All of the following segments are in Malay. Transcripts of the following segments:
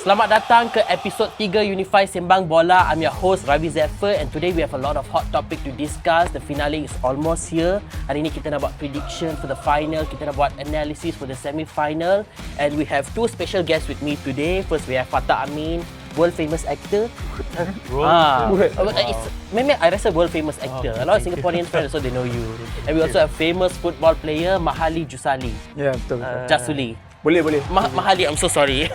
Selamat datang ke episod 3 Unify Sembang Bola. I'm your host Ravi Zephyr and today we have a lot of hot topic to discuss. The finale is almost here. Hari ini kita nak buat prediction for the final, kita nak buat analysis for the semi-final, and we have two special guests with me today. First we have Fatah Amin, world famous actor. Memang I rasa world famous actor. A lot of Singaporean fans also they know you. And we also have famous football player Mahali Jusali. Ya, betul. Jasuli. Boleh. Mahali, I'm so sorry.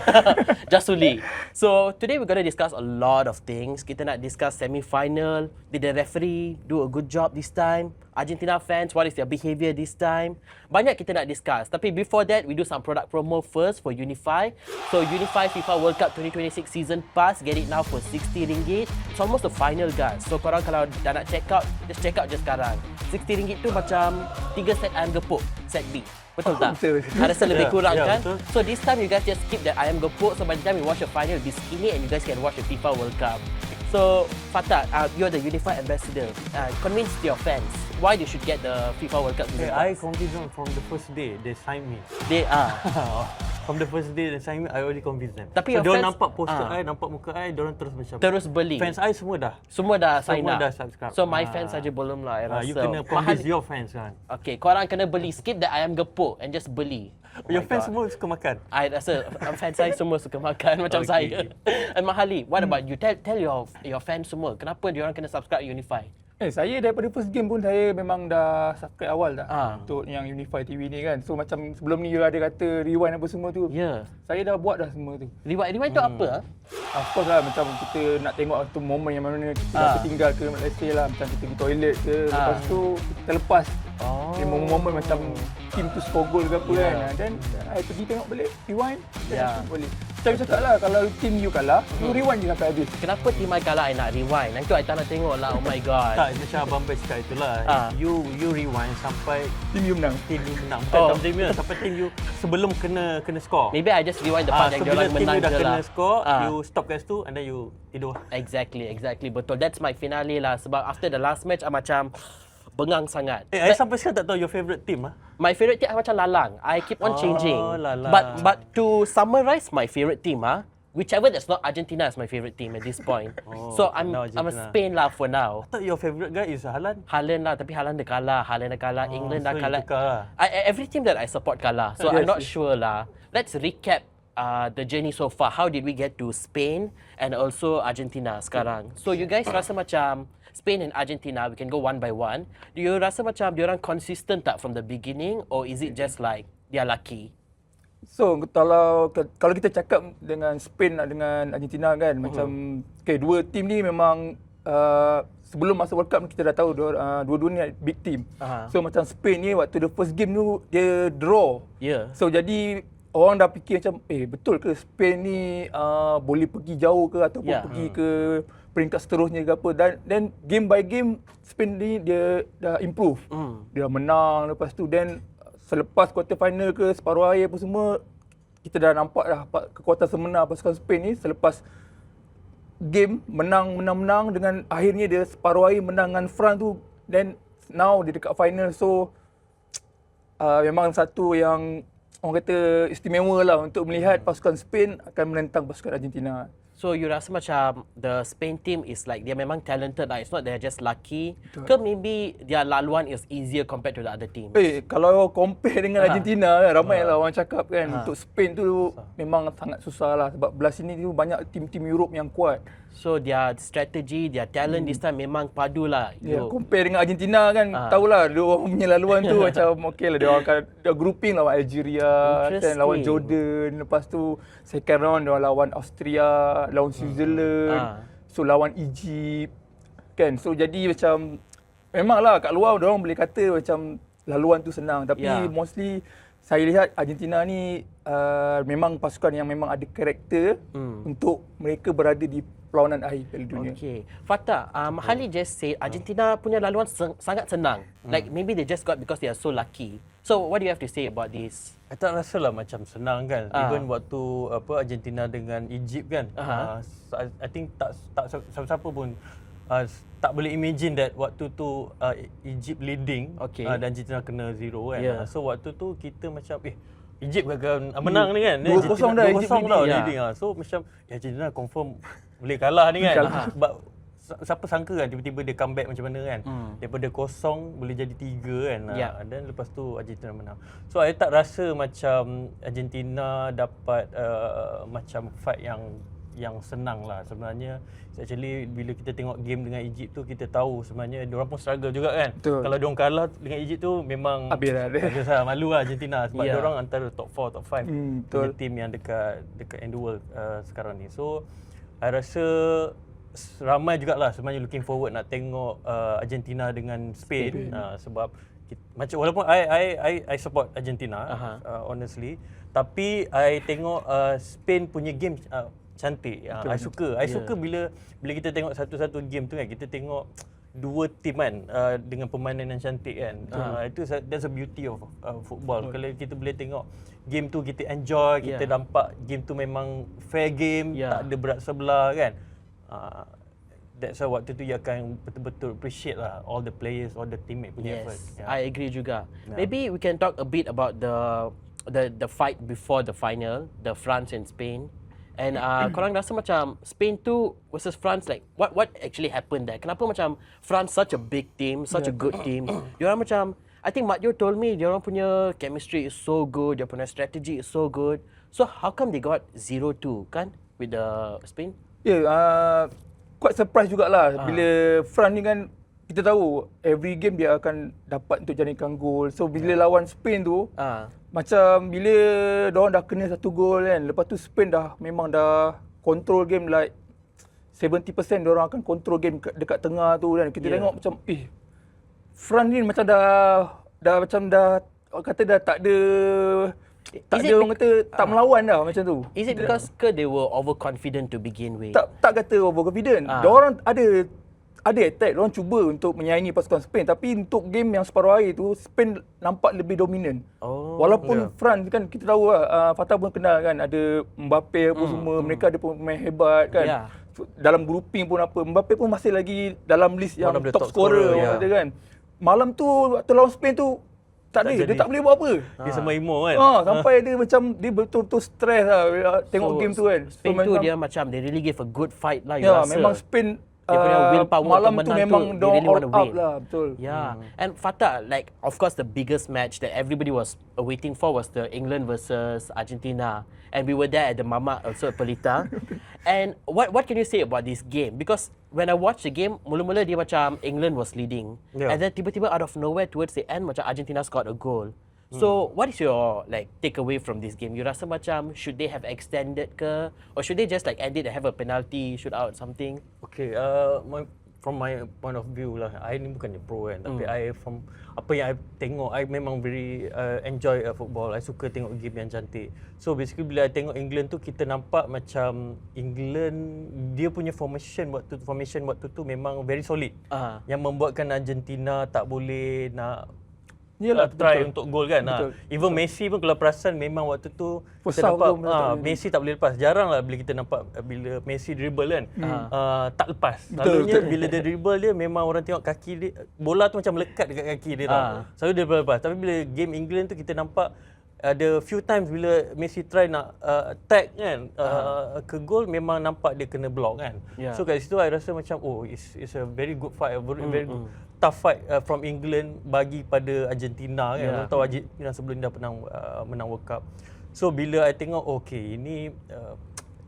Jasuli. So today we're going to discuss a lot of things. Kita nak discuss semi-final. Did the referee do a good job this time? Argentina fans, what is their behaviour this time? Banyak kita nak discuss. Tapi before that, we do some product promo first for Unify. So Unify FIFA World Cup 2026 Season Pass, get it now for RM60. It's almost the final, guys. So korang kalau dah nak check out, just check out je sekarang. RM60 tu macam 3 set ayam gepuk, set B. Betul tak? Betul. I rasa lebih kurang kan? Betul. So this time you guys just skip that ayam gepuk. So by the time you watch the final, it'll be skinny and you guys can watch the FIFA World Cup. So Fatah, you're the Unify ambassador. Convince your fans why they should get the FIFA World Cup season I pass. convinced them from the first day they signed me. They are. From the first day they signed me, I already convinced them. Tapi so your diorang fans- nampak poster I, nampak muka I, diorang terus macam Terus beli. fans I semua dah. Semua dah sign Semua up. dah subscribe. So my fans saja belum lah, I rasa. You kena convince your fans kan. Okay, korang kena beli. Skip the ayam gepuk and just beli. Oh Your my fans God. semua suka makan. I rasa fans saya semua suka makan macam Okay. saya. And Mahali, what about you? Tell your fans semua, kenapa diorang kena subscribe Unify? Saya daripada first game pun saya memang dah subscribe awal dah Ah. untuk yang Unify TV ni kan. So macam sebelum ni you ada kata rewind apa semua tu. Ya. Saya dah buat dah semua tu. Riwayat tu apa? Of course lah, macam kita nak tengok satu momen yang mana kita dah tertinggal ke, let's say lah, macam kita pergi toilet ke, lepas tu kita lepas. Dia momen-momen macam team tu score goal ke apa kan. Dan I pergi tengok balik, rewind, Ya. boleh. Macam you cakap lah, kalau team you kalah, you rewind je sampai habis. Kenapa team I kalah I nak rewind? Nanti I tak nak tengok lah, oh my god. Tak, macam Abang Bai cakap itulah. You rewind sampai Team you menang. team you menang. Bukan team you sampai team you sebelum kena score. Maybe I just rewind the part yang Sebelum diorang team menang you dah je kena lah. score, you stop kat situ and then you tidur. Exactly, betul. That's my finale lah. Sebab after the last match, I macam bengang sangat. I sampai sekarang tak tahu your favourite team ah. My favourite team I macam lalang. I keep on changing. lalang. But to summarize my favourite team whichever that's not Argentina is my favourite team at this point. So I'm a Spain lah for now. I thought your favourite guy is Haaland. Haaland lah, tapi Haaland dah kalah. England dah so you kalah. tukar lah. Every team that I support kalah. So I'm not sure lah. Let's recap the journey so far. How did we get to Spain and also Argentina sekarang? So you guys rasa macam Spain and Argentina, we can go one by one. Do you rasa macam diorang consistent tak from the beginning, or is it just like they are lucky? So kalau kita cakap dengan Spain dengan Argentina kan, macam dua tim ni memang sebelum masuk World Cup ni kita dah tahu dua-dua ni big team. So macam Spain ni waktu the first game tu dia draw. Yeah. So jadi orang dah fikir macam betul ke Spain ni boleh pergi jauh ke ataupun pergi ke peringkat seterusnya ke apa, dan game by game Spain ni dia dah improve. Dia dah menang, lepas tu then selepas quarter final ke separuh akhir apa semua kita dah nampak dah kekuatan sebenar pasukan Spain ni selepas game menang dengan akhirnya dia separuh akhir menang dengan France tu, then now dia dekat final. So memang satu yang orang kata istimewa lah untuk melihat pasukan Spain akan menentang pasukan Argentina. So you rasa macam the Spain team is like dia memang talented lah. It's not they're just lucky. Ke maybe their laluan is easier compared to the other team. Kalau compare dengan Argentina, ramai lah orang cakap kan untuk Spain tu memang sangat susah lah sebab belah sini tu banyak tim-tim Europe yang kuat. So their strategy, their talent this time memang padu lah. Compare dengan Argentina kan, tahulah dia orang punya laluan tu macam okey lah, dia orang akan grouping lawan Algeria, dan lawan Jordan, lepas tu second round dia orang lawan Austria, lawan Switzerland, so lawan Egypt kan. So jadi macam memanglah kat luar dia orang boleh kata macam laluan tu senang, tapi mostly saya lihat Argentina ni memang pasukan yang memang ada karakter untuk mereka berada di perlawanan akhir Piala Dunia. Okay. Fatah, Mahali just said Argentina punya laluan sangat senang. Like maybe they just got because they are so lucky. So what do you have to say about this? I tak rasa lah macam senang kan. Even waktu Argentina dengan Egypt kan. I think tak siapa-siapa pun tak boleh imagine that waktu tu Egypt leading dan Argentina kena 0 kan. So waktu tu kita macam Egypt akan menang ni kan. 2-0 dah, 2-0 Egypt dah leading. leading ah. So macam Argentina confirm boleh kalah ni kan. Sebab siapa sangka kan tiba-tiba dia comeback macam mana kan. Daripada 0 boleh jadi 3 kan. Dan lepas tu Argentina menang. So I tak rasa macam Argentina dapat macam fight yang senang lah sebenarnya. Actually bila kita tengok game dengan Egypt tu kita tahu sebenarnya diorang pun struggle juga kan. Betul. Kalau diorang kalah dengan Egypt tu memang Habis lah dia. habis lah, malu lah Argentina sebab diorang antara top 4, top 5 punya betul. team yang dekat in the world sekarang ni. So I rasa ramai jugalah sebenarnya looking forward nak tengok Argentina dengan Spain. Sebab macam walaupun I support Argentina honestly, tapi I tengok Spain punya game cantik. I suka bila kita tengok satu-satu game tu kan, kita tengok dua tim kan dengan permainan yang cantik kan. Itu that's a beauty of football. Kalau kita boleh tengok game tu kita enjoy, kita nampak game tu memang fair game, tak ada berat sebelah kan. That's why waktu tu you akan betul-betul appreciate lah all the players, all the teammate punya effort. I agree juga. Maybe we can talk a bit about the fight before the final, the France and Spain. And korang rasa macam Spain tu versus France, like what actually happened there? Kenapa macam France such a big team, such a good team? Diorang macam, I think Mat Yo told me diorang punya chemistry is so good, dia punya strategy is so good. So how come they got 0-2 kan with the Spain? Quite surprise jugalah bila France ni kan kita tahu every game dia akan dapat untuk jadikan gol. So bila lawan Spain tu macam bila diorang dah kena satu gol kan, lepas tu Spain memang dah control game like 70% diorang akan control game dekat tengah tu kan. Kita tengok macam France ni macam dah kata dah tak ada orang kata tak melawan dah macam tu. Is it because they were overconfident to begin with? Tak kata overconfident. Diorang ada attack, diorang cuba untuk menyaingi pasukan Spain, tapi untuk game yang separuh akhir tu Spain nampak lebih dominan. Walaupun France kan kita tahu lah, Fatah pun kenal kan, ada Mbappe apa semua, mereka ada pemain hebat kan. Dalam grouping pun Mbappe pun masih lagi dalam list yang top scorer orang kata kan. Malam tu waktu lawan Spain tu dia tak boleh buat apa. Dia sama emo kan. Sampai dia macam dia betul-betul stres lah tengok game tu kan. Spain tu dia macam they really give a good fight lah. Memang Spain dia punya willpower malam untuk tu menang memang tu, they really want to all win. out lah, betul. And Fatah, like of course the biggest match that everybody was waiting for was the England versus Argentina. And we were there at the Mama also at Pelita. And what can you say about this game? Because when I watched the game, mula-mula dia macam England was leading. And then tiba-tiba out of nowhere towards the end macam Argentina scored a goal. So what is your like takeaway from this game? You rasa macam should they have extended ke, or should they just like end it and have a penalty shootout something? Okay, from my point of view lah, I ni bukannya pro kan, tapi I from apa yang I tengok, I memang very enjoy football. I suka tengok game yang cantik. So basically bila I tengok England tu, kita nampak macam England dia punya formation waktu tu memang very solid. Yang membuatkan Argentina tak boleh nak try untuk gol kan. Even Messi pun kalau perasan memang waktu tu kita nampak Messi tak boleh lepas. Jarang lah bila kita nampak bila Messi dribble kan tak lepas. Selalunya bila dia dribble dia memang orang tengok kaki dia, bola tu macam melekat dekat kaki dia tau. Selalu dia lepas. Tapi bila game England tu kita nampak ada few times bila Messi try nak attack kan ke gol, memang nampak dia kena block kan. So kat situ I rasa macam it's a very good fight, very good tough fight from England bagi pada Argentina kan. Orang tahu Argentina sebelum ni dah pernah menang World Cup. So bila I tengok ini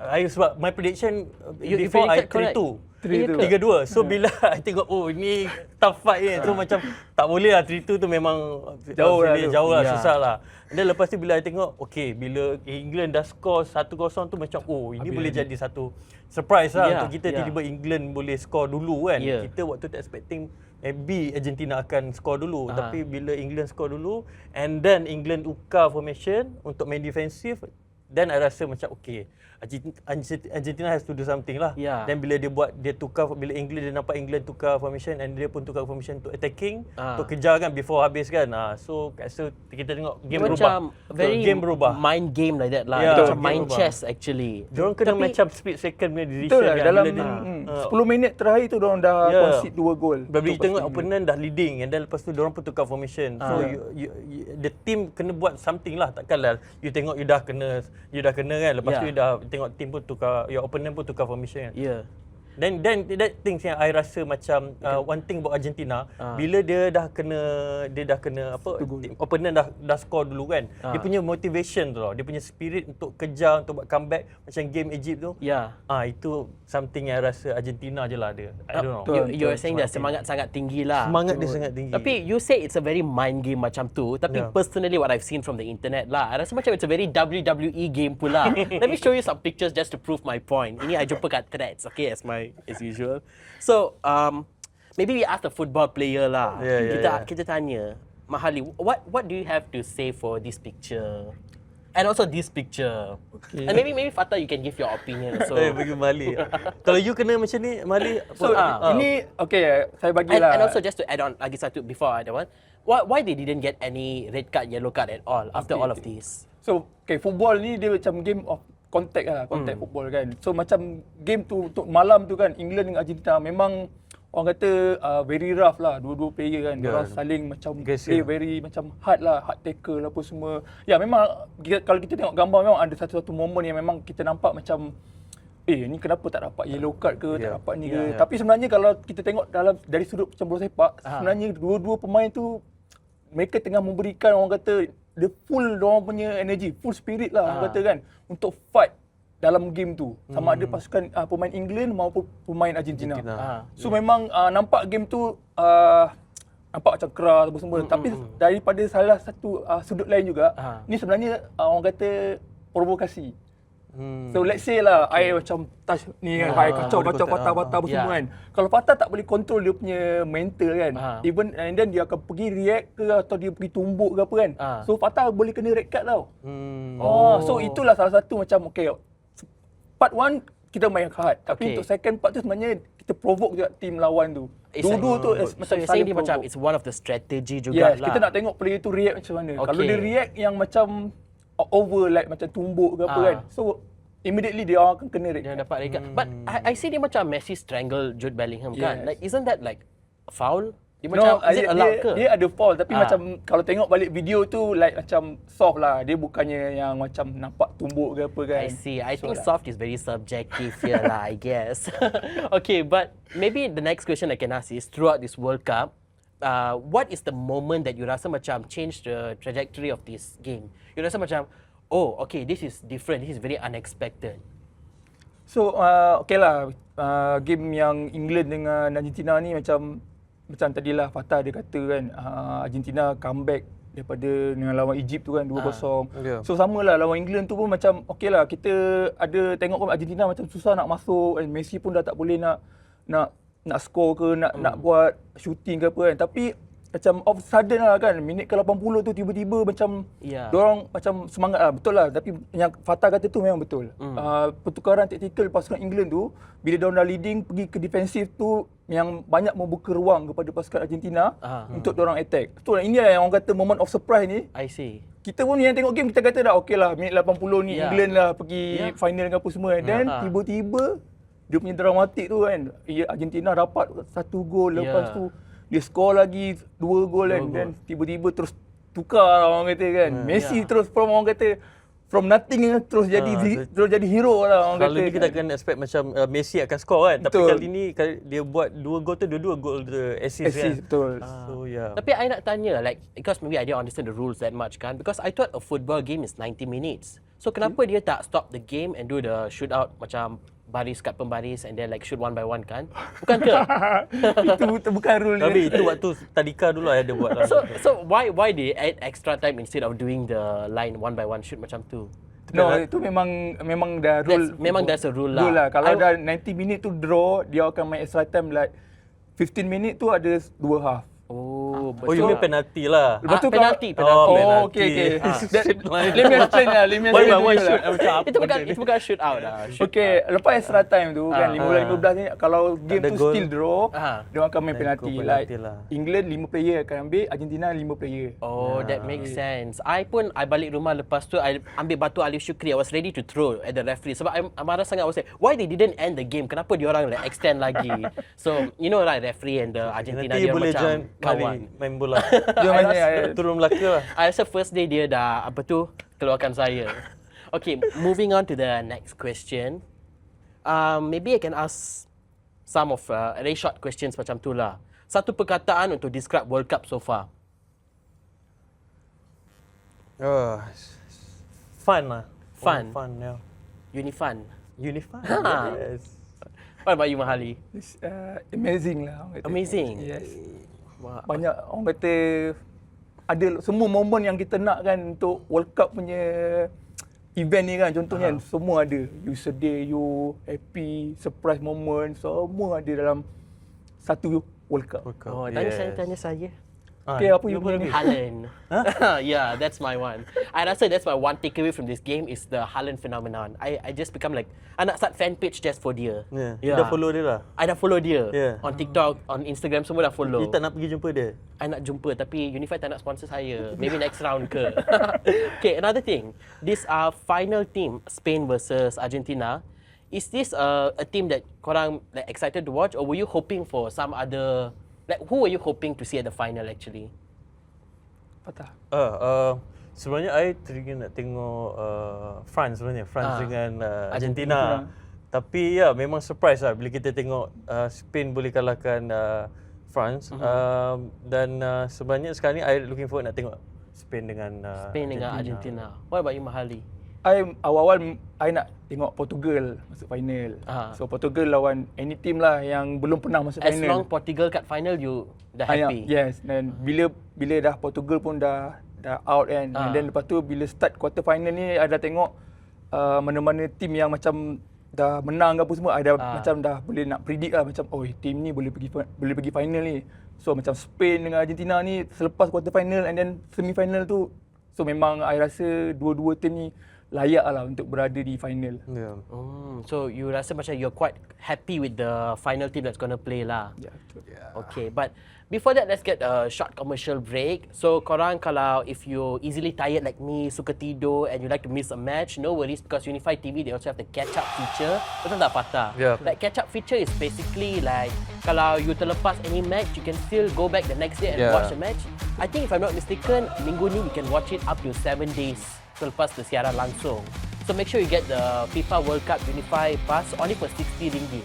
sebab my prediction before I 3-2. So bila I tengok ini tough fight kan. So macam tak boleh lah 3-2 tu memang jauh lah susah lah. Dan lepas tu bila I tengok bila England dah score 1-0 tu macam ini boleh jadi satu surprise lah untuk kita. Tiba-tiba England boleh score dulu kan. Kita waktu tu expecting maybe Argentina akan score dulu, tapi bila England score dulu and then England ukar formation untuk main defensif, then I rasa macam Argentina has to do something lah. Yeah. Dan bila dia tukar, bila dia nampak England tukar formation and dia pun tukar formation untuk attacking, untuk kejar kan before habis kan. So kat situ kita tengok game berubah. Macam very game berubah. mind game like that lah. Yeah, Macam game mind berubah. chess actually. Diorang kena Tapi- macam split second punya decision Betul lah, kan. dalam Bila dia- 10 minit terakhir tu diorang dah concede 2 gol. Bila Tu you tengok pasti opponent dah leading and then lepas tu diorang pun tukar formation. So the team kena buat something lah. Takkanlah you tengok you dah kena kan. Lepas tu you dah tengok team pun tukar, your opponent pun tukar formation kan. Yeah. Then that things yang I rasa macam one thing about Argentina, bila dia dah kena apa, opponent dah score dulu kan, dia punya motivation tu, dia punya spirit untuk kejar, untuk buat comeback macam game Egypt tu. Yeah. Itu something yang I rasa Argentina je lah dia. I don't know. You're saying that semangat sangat tinggi lah. Semangat dia sangat tinggi. Tapi you say it's a very mind game macam tu. Tapi personally what I've seen from the internet lah, I rasa macam it's a very WWE game pula. Let me show you some pictures just to prove my point. Ini I jumpa kat threads, okay, as usual. So, maybe we ask the football player lah. Kita tanya, Mahali, what do you have to say for this picture? And also this picture. Okay. And maybe Fatah, you can give your opinion. So, Bagi Mali. Kalau you kena macam ni, Mali apa? So ini saya bagilah. and also just to add on lagi satu before that one, why they didn't get any red card, yellow card at all after all of this? So, football ni dia macam game of contact lah, contact football kan. So macam game tu untuk malam tu kan, England dengan Argentina memang orang kata very rough lah, dua-dua player kan. Diorang saling macam play very macam hard lah, hard tackle apa semua. Ya memang kalau kita tengok gambar memang ada satu-satu momen yang memang kita nampak macam ni kenapa tak dapat yellow card ke, tak dapat ni ke. Tapi sebenarnya kalau kita tengok dari sudut macam bola sepak, sebenarnya dua-dua pemain tu mereka tengah memberikan orang kata the full diorang punya energy, full spirit lah orang kata kan, untuk fight dalam game tu. Sama ada pasukan pemain England maupun pemain Argentina. So memang nampak game tu nampak macam keras apa semua. Tapi daripada salah satu sudut lain juga, ni sebenarnya orang kata provokasi. So let's say lah, I macam touch ni kan, I kacau patah apa semua kan. Kalau Fatah tak boleh control dia punya mental kan, even and then dia akan pergi react ke atau dia pergi tumbuk ke apa kan. So Fatah boleh kena red card tau. So itulah salah satu macam part 1 kita main hard, tapi untuk second part tu sebenarnya kita provoke juga team lawan tu. Dua-dua tu macam so you're saying dia macam it's one of the strategy juga yes, lah. kita nak tengok player tu react macam mana. Kalau dia react yang macam over like macam tumbuk ke apa kan, so immediately dia akan kena red Dia card. dapat red card. But I see dia macam Messi strangle Jude Bellingham kan. Like isn't that like a foul? Dia macam is it allowed ke? Dia ada foul tapi macam kalau tengok balik video tu like macam soft lah. Dia bukannya yang macam nampak tumbuk ke apa kan. I see. I think soft is very subjective here lah, I guess. Okay, but maybe the next question I can ask is, throughout this World Cup, what is the moment that you rasa macam change the trajectory of this game? You rasa macam, oh, okay, this is different. This is very unexpected. So, okay lah. Game yang England dengan Argentina ni macam tadilah Fatah dia kata kan, Argentina comeback daripada dengan lawan Egypt tu kan 2-0. So samalah lawan England tu pun macam okay lah, kita ada tengok pun Argentina macam susah nak masuk, and Messi pun dah tak boleh nak score ke, nak buat shooting ke apa kan. Tapi macam of sudden lah kan, minit ke-80 tu tiba-tiba macam diorang macam semangat lah, betul lah. Tapi yang Fatah kata tu memang betul. Pertukaran taktikal pasukan England tu, bila diorang dah leading pergi ke defensif tu, yang banyak membuka ruang kepada pasukan Argentina untuk diorang attack. Betul lah, ini lah yang orang kata moment of surprise ni. I see. Kita pun yang tengok game, kita kata dah okay lah, minit 80 ni England lah pergi final ke apa semua. Dan tiba-tiba dia punya dramatik tu kan, Argentina dapat 1 gol, lepas tu dia skor lagi 2 gol kan, dan tiba-tiba terus tukar orang kata kan. Messi terus from orang kata from nothing terus jadi hero lah orang kata. Kalau ni kita akan expect macam Messi akan skor kan. Tapi kali ni dia buat 2 gol tu, 2 gol assist kan. Betul. So Tapi I nak tanya, like, because maybe I didn't understand the rules that much kan, because I thought a football game is 90 minutes. So kenapa dia tak stop the game and do the shootout macam baris kat pembaris and then like shoot one by one kan? Bukan ke? Itu bukan rule. Tapi itu waktu Tadika dulu ada buat lah. So why they add extra time instead of doing the line one by one shoot macam tu? No, itu memang dah rule. Memang there's a rule lah. Kalau dah 90 minit tu draw, dia akan main extra time like 15 minit tu ada 2 half. Oh. Oh, you mean penalty lah. Lepas tu penalti, kau- penalti. Oh, okey okey. Let me explain lah. Let me Why explain one dulu shoot? lah. Macam apa Itu bukan benda ni? itu bukan shoot out lah. Shoot Okey, lepas extra time tu kan 15-15 ni kalau game ada tu goal. still draw, Ah. dia akan main Then penalti. go Like penalti lah. England 5 player akan ambil, Argentina 5 player. Oh, that makes sense. I balik rumah lepas tu, I ambil batu Alif Syukri. I was ready to throw at the referee. Sebab I marah sangat. I was like, why they didn't end the game? Kenapa diorang like extend lagi? So, you know like referee and the Argentina, Nanti dia boleh macam join kawan. main bola. Dia I main rasa- Turun Melaka lah. I rasa first day dia dah, keluarkan saya. Okay, moving on to the next question. Maybe I can ask some of very short questions macam tu lah. Satu perkataan untuk describe World Cup so far. Fun lah. Fun. Fun, yeah. Unifun. Unifun. Ha. Yes. What about you, Mahali? It's amazing lah orang kata. Amazing. Yes. Wah. Banyak orang kata ada semua momen yang kita nak kan untuk World Cup punya event ni kan, contohnya kan, semua ada. You sedih, you happy, surprise moment, semua ada dalam satu World Cup. Oh, tanya saya. Okay, apa you punya ni? Haaland. Yeah, that's my one. I rasa that's my one takeaway from this game is the Haaland phenomenon. I just become like, I nak start fan page just for dia. Yeah. You dah follow dia lah. I dah follow dia. Yeah. On TikTok, on Instagram semua dah follow. You tak nak pergi jumpa dia? I nak jumpa tapi Unify tak nak sponsor saya. Maybe next round ke. Okay, another thing. This final team, Spain versus Argentina. Is this a team that korang like excited to watch or were you hoping for some other, like who were you hoping to see at the final actually? Patah. Sebenarnya I teringin nak tengok France sebenarnya. France dengan Argentina. Tapi ya, memang surprise lah bila kita tengok Spain boleh kalahkan France. Dan sebenarnya sekarang ni I looking forward nak tengok Spain dengan Argentina. What about you, Mahali? Awal-awal I nak tengok Portugal masuk final. So Portugal lawan any team lah yang belum pernah masuk As final. long Portugal kat final, you dah Ya, happy. yes, dan bila dah Portugal pun dah out kan. And then lepas tu bila start quarter final ni I dah tengok mana-mana team yang macam dah menang ke apa semua, I dah macam dah boleh nak predict lah macam team ni boleh pergi final ni. So macam Spain dengan Argentina ni selepas quarter final and then semi final tu, so memang I rasa dua-dua team ni layak lah untuk berada di final. Yeah. So you rasa macam you're quite happy with the final team that's gonna play lah. Ya, betul. Okay, but before that, let's get a short commercial break. So korang kalau if you easily tired like me, suka tidur and you like to miss a match, no worries because Unify TV they also have the catch up feature. Betul tak Fatah? Yeah. Like catch up feature is basically like kalau you terlepas any match, you can still go back the next day and watch the match. I think if I'm not mistaken, minggu ni we can watch it up to 7 days selepas the siaran langsung. So make sure you get the FIFA World Cup Unify Pass only for RM60.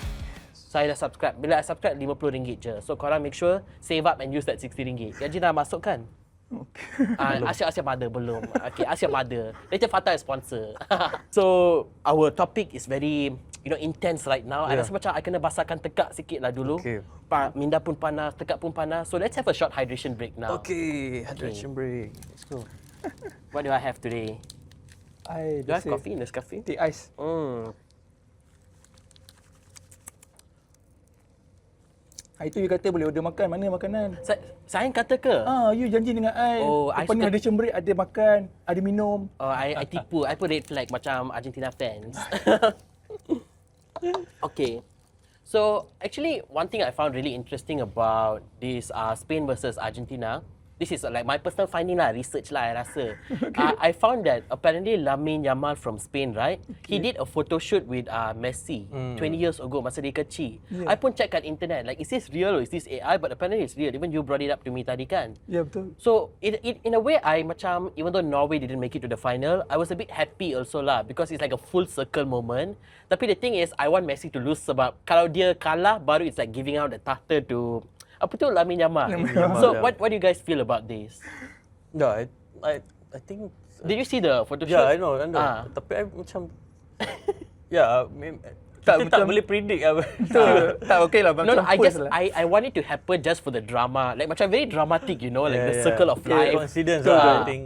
Saya dah subscribe. Bila I subscribe, RM50 je. So korang make sure save up and use that RM60. Gaji dah masuk kan? Asyik ada belum. Okay, asyik ada. Later Fatah is sponsor. So our topic is very intense right now. I rasa macam I kena basahkan tekak sikit lah dulu. Okay. Minda pun panas, tekak pun panas. So let's have a short hydration break now. Okay, hydration break. Let's go. What do I have today? Do I have coffee? Nescafe? Tea ice. Itu you kata boleh order makan, mana makanan? Saya kata ke? You janji dengan I. I Lepas ni suka- ada break, ada makan, ada minum. I tipu. I put red flag macam Argentina fans. Okay. So actually, one thing I found really interesting about this Spain versus Argentina, this is like my personal finding lah, research lah I rasa. I found that apparently Lamine Yamal from Spain, right? He did a photo shoot with Messi 20 years ago masa dia kecil. I pun check kat internet, like is this real or is this AI? But apparently it's real. Even you brought it up to me tadi kan? Ya, betul. So in a way, I macam even though Norway didn't make it to the final, I was a bit happy also lah because it's like a full circle moment. Tapi the thing is, I want Messi to lose sebab kalau dia kalah, baru it's like giving out the tahta to apa tu Lamine Yamal. So what do you guys feel about this? Yeah, I think. Did you see the photo shoot? Yeah, I know. Tapi I macam. Yeah, kita tak macam- boleh predict apa. Tak okey lah. No, macam I first just lah. I want it to happen just for the drama, like macam very dramatic, like the circle of Okay, life. coincidence Betul. lah, I think.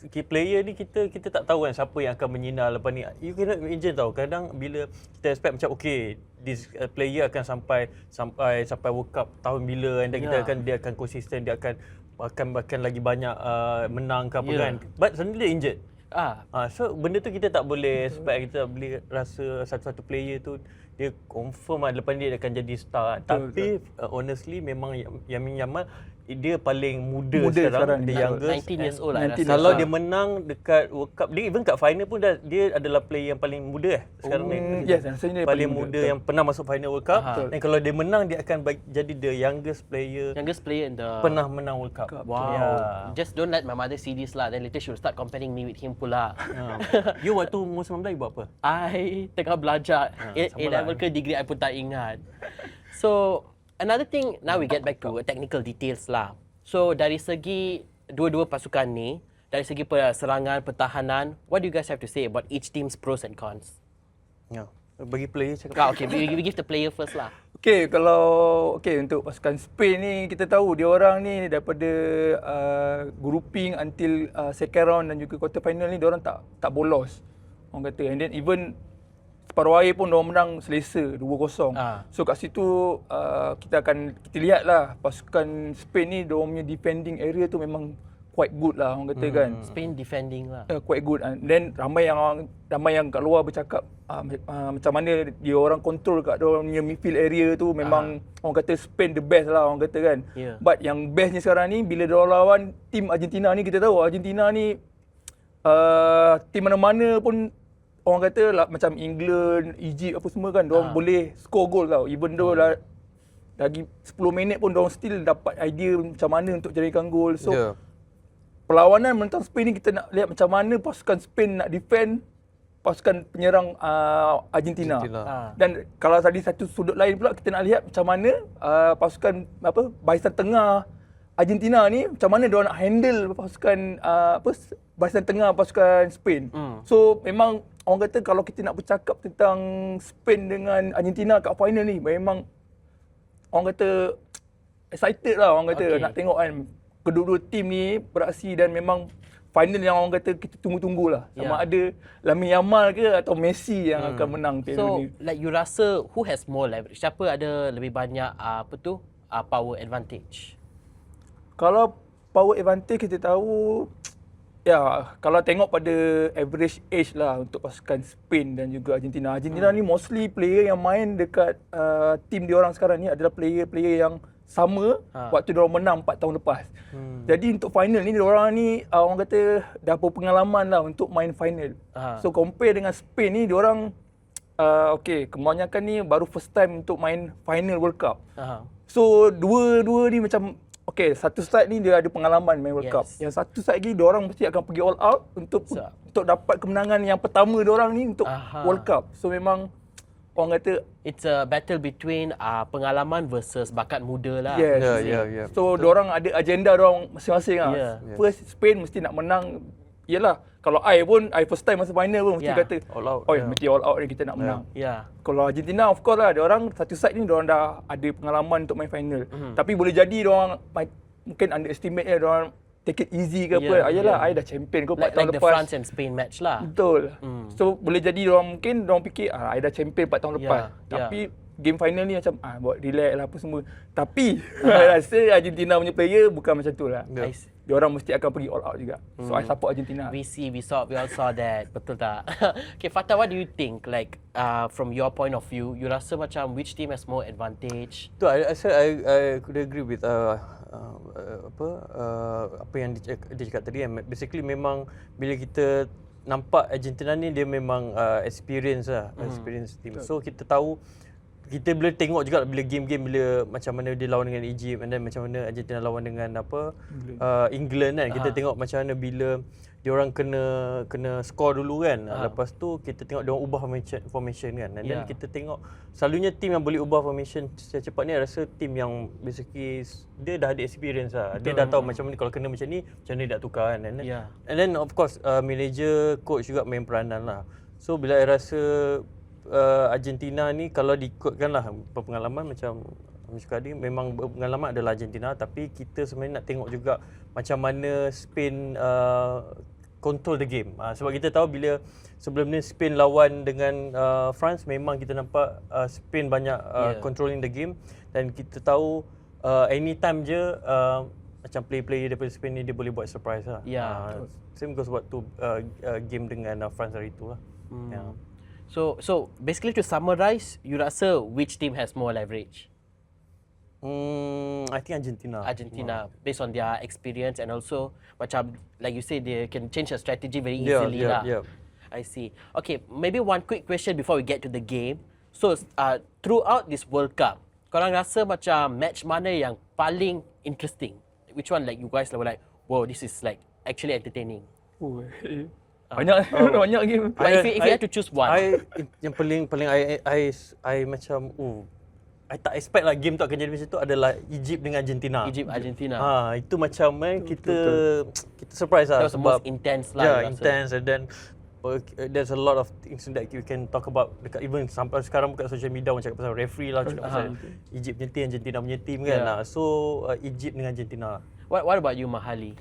key player ni kita tak tahu kan siapa yang akan menyinar lepas ni. You cannot imagine tau. Kadang bila kita expect macam okay, this player akan sampai World Cup tahun bila, and then dia akan konsisten, dia akan lagi banyak menang ke apa kan. But suddenly dia injured. So benda tu kita tak boleh expect, kita tak boleh rasa satu-satu player tu dia confirm lepas ni dia akan jadi star. Tapi honestly memang Lamine Yamal dia paling muda sekarang, the youngest. 19 years old lah. Kalau dia menang dekat World Cup, dia even kat final pun dia adalah player yang paling muda sekarang ni. Yes, rasanya dia paling muda yang pernah masuk final World Cup. Dan kalau dia menang, dia akan jadi the youngest player in the pernah menang World Cup. Wow. Just don't let my mother see this lah. Then later she will start comparing me with him pula. You waktu umur 19 buat apa? I tengah belajar. A-level ke degree I pun tak ingat. So another thing, now we get back to technical details lah. So dari segi dua-dua pasukan ni, dari segi serangan, pertahanan, what do you guys have to say about each team's pros and cons? Bagi player cakap. Okay, we give the player first lah. Untuk pasukan Spain ni, kita tahu dia orang ni daripada grouping until second round dan juga quarter final ni, dia orang tak bolos. Orang kata, and then even separuh akhir pun diorang menang selesa 2-0. So kat situ kita lihat lah pasukan Spain ni, diorang punya defending area tu memang quite good lah orang kata kan. Spain defending lah. Quite good. And then ramai yang kat luar bercakap macam mana dia orang control kat diorang punya midfield area tu, memang orang kata Spain the best lah orang kata kan. But yang bestnya sekarang ni bila diorang lawan tim Argentina ni, kita tahu Argentina ni tim mana-mana pun orang kata lah, macam England, Egypt apa semua kan, diorang boleh score goal tau. Even though lagi 10 minit pun diorang still dapat idea macam mana untuk jadikan gol. So perlawanan menentang Spain ni, kita nak lihat macam mana pasukan Spain nak defend pasukan penyerang Argentina. Dan kalau tadi satu sudut lain pula, kita nak lihat macam mana pasukan barisan tengah Argentina ni, macam mana diorang nak handle pasukan barisan tengah pasukan Spain. So memang orang kata kalau kita nak bercakap tentang Spain dengan Argentina kat final ni, memang orang kata excited lah orang kata nak tengok kan kedua-dua tim ni beraksi, dan memang final yang orang kata kita tunggu-tunggulah. Sama ada Lamine Yamal ke atau Messi yang akan menang Piala ni. So like you rasa who has more leverage? Siapa ada lebih banyak power advantage? Kalau power advantage kita tahu, kalau tengok pada average age lah untuk pasukan Spain dan juga Argentina. Argentina ni mostly player yang main dekat team diorang sekarang ni adalah player-player yang sama waktu diorang menang 4 tahun lepas. Jadi untuk final ni diorang ni orang kata dah berpengalaman lah untuk main final. So compare dengan Spain ni, diorang kebanyakan ni baru first time untuk main final World Cup. So dua-dua ni macam satu side ni dia ada pengalaman main World Cup. Yang satu side lagi diorang mesti akan pergi all out untuk dapat kemenangan yang pertama diorang ni untuk World Cup. So memang orang kata it's a battle between pengalaman versus bakat muda lah. So diorang ada agenda diorang masing-masing lah. First Spain mesti nak menang. Yelah, kalau I first time masuk final pun mesti kata all out. Mesti all out ni kita nak menang. Kalau Argentina of course lah, diorang satu side ni diorang dah ada pengalaman untuk main final. Tapi boleh jadi diorang mungkin underestimate dia, diorang take it easy ke apa. Ayolah, I dah champion kau 4 tahun like lepas. the France and Spain match lah. Betul. So boleh jadi diorang fikir I dah champion 4 tahun lepas. Tapi game final ni macam buat relax lah apa semua. Tapi rasa Argentina punya player bukan macam tu lah. Diorang mesti akan pergi all out juga. So I support Argentina. We all saw that. Betul tak? Okay, Fatah, what do you think? Like from your point of view, you rasa macam which team has more advantage? Tu I could agree with apa yang dia cakap tadi. Basically memang bila kita nampak Argentina ni, dia memang experience team. So kita tahu, kita boleh tengok juga bila game-game, bila macam mana dia lawan dengan Egypt, and then macam mana Argentina lawan dengan England kan. Kita tengok macam mana bila diorang kena score dulu kan. Lepas tu kita tengok diorang ubah formation kan. And then kita tengok selalunya tim yang boleh ubah formation secara cepat ni, rasa tim yang basically dia dah ada experience lah. Dia dah tahu macam mana kalau kena macam ni, macam mana dia nak tukar kan. And then of course manager, coach juga main peranan lah. So bila I rasa Argentina ni kalau diikutkan lah pengalaman macam cakap tadi memang pengalaman adalah Argentina, tapi kita sebenarnya nak tengok juga macam mana Spain control the game. Sebab kita tahu bila sebelum ni Spain lawan dengan France, memang kita nampak Spain banyak controlling the game, dan kita tahu anytime je macam player-player daripada Spain ni dia boleh buat surprise lah. Same goes waktu game dengan France hari tu lah. So basically to summarize, you rasa which team has more leverage? I think Argentina. Argentina, based on their experience and also macam like you say, they can change their strategy very easily lah. I see. Okay, maybe one quick question before we get to the game. So throughout this World Cup, korang rasa macam match mana yang paling interesting? Which one like you guys were like, wow, this is like actually entertaining? Banyak banyak game. But if you had to choose one, yang paling I macam I tak expect lah game tu akan jadi macam tu adalah Egypt dengan Argentina. Argentina. Itu macam kita surprise lah. That was the most intense lah. Yeah, intense, and then there's a lot of things that you can talk about dekat even sampai sekarang buka social media orang cakap pasal referee lah, cakap pasal Egypt punya team, Argentina punya team kan. So Egypt dengan Argentina lah. What about you, Mahali?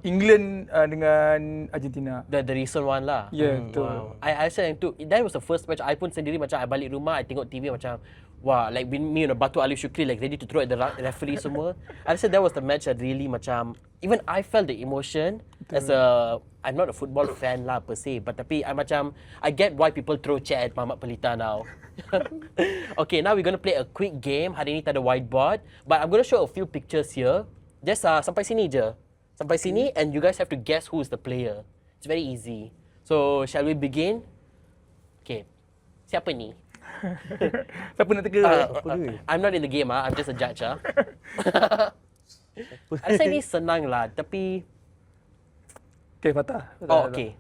England dengan Argentina. The recent one lah. Betul. Wow. I rasa yang tu, that was the first match. I pun sendiri macam I balik rumah, I tengok TV macam wah, like me and Batu Ali Shukri like ready to throw at the referee semua. I rasa that was the match that really macam, even I felt the emotion as I'm not a football fan lah per se, but tapi I get why people throw chair at Mamat Pelita now. Okay, now we're going to play a quick game. Hari ni tak ada whiteboard, but I'm going to show a few pictures here. Just sampai sini je. Sampai sini, and you guys have to guess who is the player. It's very easy. So, shall we begin? Okay. Siapa ni? Siapa nak teka? I'm not in the game, I'm just a judge. I rasa ni senang lah, tapi... Okay, Fatah. Okay.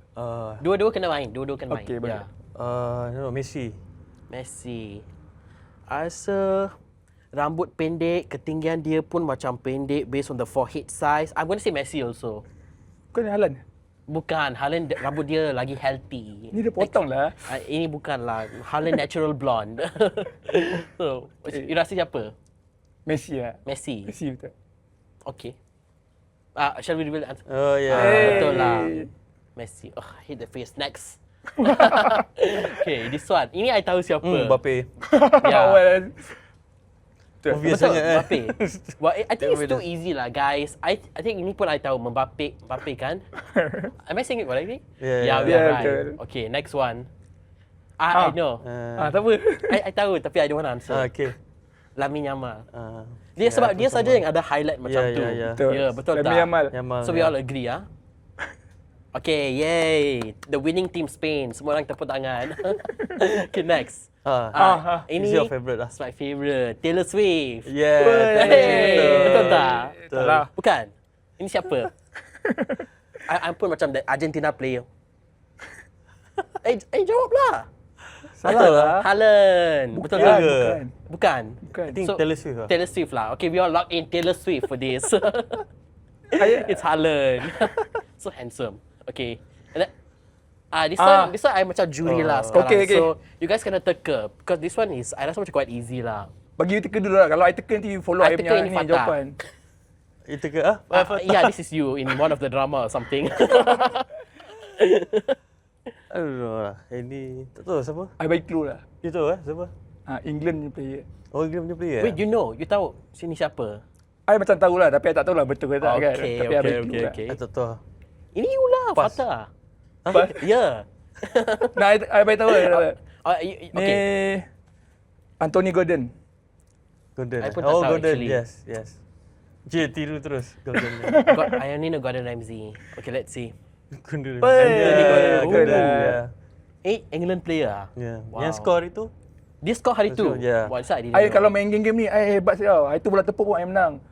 Dua-dua kena main. Okay, boleh. Messi. I rasa rambut pendek, ketinggian dia pun macam pendek based on the forehead size. I'm going to say Messi also. Bukan Haaland? Bukan, Haaland rambut dia lagi healthy. Ni dia potong lah. Ini bukan lah, Haaland natural blonde. So, you rasa siapa? Messi lah. Messi betul. Okay. Shall we reveal the answer? Oh yeah. Betul lah. Messi. I hate the face. Next. Okay, this one. Ini I tahu siapa. Mbappe. Yeah. Obvious Betul, sangat Mbappe. Well, I think it's too easy lah, guys. I think ini pun I tahu, Mbappe kan? Am I saying it correctly? Yeah, we are right. betul. Okay, next one. I know. Tak apa. I tahu tapi I don't want to answer. Okay. Lamine Yamal. Dia sebab dia saja yang ada highlight macam tu. Yeah. Betul tak? Yamal. So we all agree Okay, yay. The winning team Spain. Semua orang tepuk tangan. Okay, next. Ini is your favourite lah. It's my favourite. Taylor Swift. Yeah. Betul tak? Betul. Bukan. Ini siapa? I pun macam the Argentina player. Jawablah. Salah lah. Haaland. Betul Bukan. tak? Bukan. I think Taylor Swift lah. Taylor Swift lah. Okay, we all lock in Taylor Swift for this. It's Haaland. So handsome. Okay. And then, this one I macam juri lah sekarang. Okay. So, you guys kena teka. Because this one is, I rasa macam quite easy lah. Bagi you teka dulu lah. Kalau I teka nanti you follow I teka punya ini ni Fatah. jawapan. Itu ke Yeah, this is you in one of the drama or something. I don't know lah. Ini tak tahu siapa. I bagi clue lah. You tahu siapa? England punya player. Oh, England punya player. Wait, you know? You tahu sini siapa? I macam tahu lah, tapi I tak tahu lah betul ke tak kan. Tapi I bagi clue lah. I tak tahu. Ini you lah, Pas. Fatah. Apa? Ya. Nah, I bagi tahu lah. Okay. Ni Anthony Gordon. Gordon. I pun tak tahu Gordon. actually. Yes. Je tiru terus Gordon. I only know Gordon Ramsay. Okay, let's see. Gordon. Gordon. England player ah? Yeah. Wow. Yang skor itu? Dia skor hari tu? Yeah. Wah, I didn't I know. kalau main game ni, I hebat sekali. I tu bola tepuk pun I menang.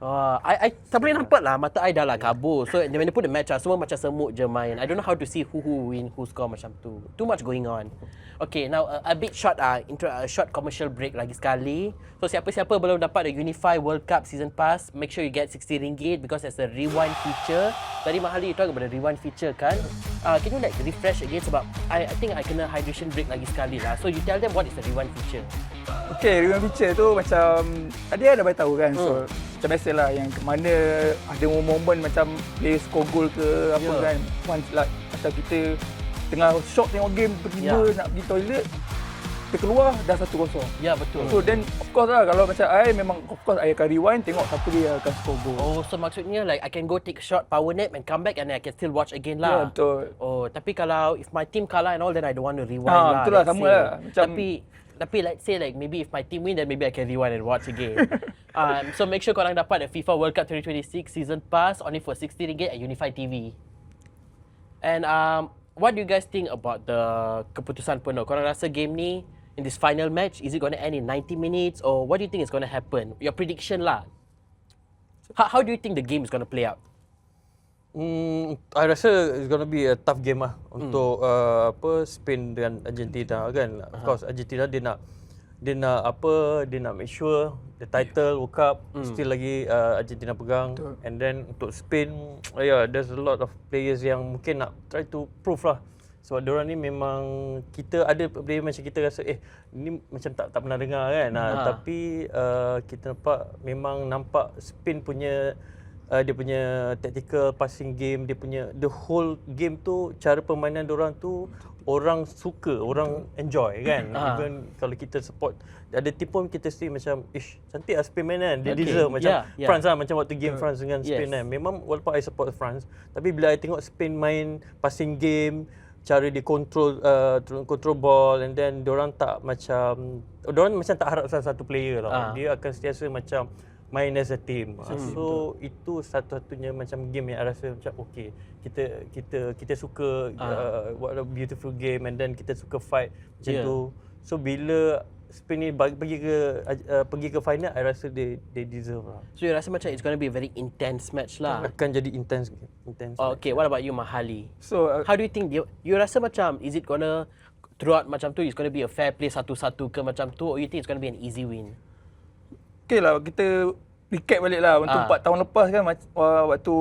I tak boleh nampak lah, mata I dah lah kabur. So when they put the match semua macam semut je main. I don't know how to see who win, who score macam tu. Too much going on. Okay, now a bit short short commercial break lagi sekali. So siapa-siapa belum dapat the Unify World Cup Season Pass, make sure you get RM60 because there's a rewind feature. Tadi Mahali you talk about the rewind feature kan? Can you like refresh again sebab I think I kena hydration break lagi sekali lah. So you tell them what is the rewind feature. Okay, Revenge Picture tu macam dia dah beritahu kan. So macam biasalah yang mana ada momen macam player score goal ke apa kan. Once like macam kita tengah shock tengok game tiba-tiba nak pergi toilet, kita keluar dah 1-0. Ya, betul. So then of course lah kalau macam memang of course I akan rewind tengok siapa dia akan score goal. Oh, so maksudnya like I can go take a short power nap and come back and then I can still watch again Ya, lah. betul. Oh, tapi kalau if my team kalah and all, then I don't want to rewind lah. Betul lah, let's sama say. lah. Macam Tapi let's say like maybe if my team win, then maybe I can rewind and watch again. So make sure korang dapat the FIFA World Cup 2026 season pass only for RM60 at Unify TV. And what do you guys think about the keputusan penuh? Korang rasa game ni in this final match, is it going to end in 90 minutes or what do you think is going to happen? Your prediction lah. How do you think the game is going to play out? I rasa it's gonna be a tough game lah untuk Spain dengan Argentina kan. Of course Argentina dia nak make sure the title World Cup still lagi Argentina pegang. Betul. And then untuk Spain, there's a lot of players yang mungkin nak try to prove lah. Sebab diorang ni memang kita ada player macam kita rasa ni macam tak pernah dengar kan. Tapi kita nampak Spain punya dia punya tactical passing game, dia punya the whole game tu, cara permainan diorang tu orang suka, orang enjoy kan. Even kalau kita support ada tim pun kita see macam cantik lah Spain main kan. Dia deserve macam France lah, macam waktu game France dengan Spain kan. Memang walaupun I support France, tapi bila I tengok Spain main passing game, cara dia control ball, and then diorang macam tak harap salah satu player tau. Dia akan sentiasa macam main as a team. So itu satu-satunya macam game yang I rasa macam okay, kita suka what a beautiful game, and then kita suka fight macam tu. So bila Spain ni pergi ke final, I rasa they deserve lah. So you rasa macam it's going to be a very intense match lah. Akan jadi intense. Okay, what about you Mahali? So How do you think you rasa macam is it gonna throughout macam tu it's gonna be a fair play 1-1 ke macam tu, or you think it's gonna be an easy win? okay lah, kita recap balik lah untuk 4 tahun lepas kan, waktu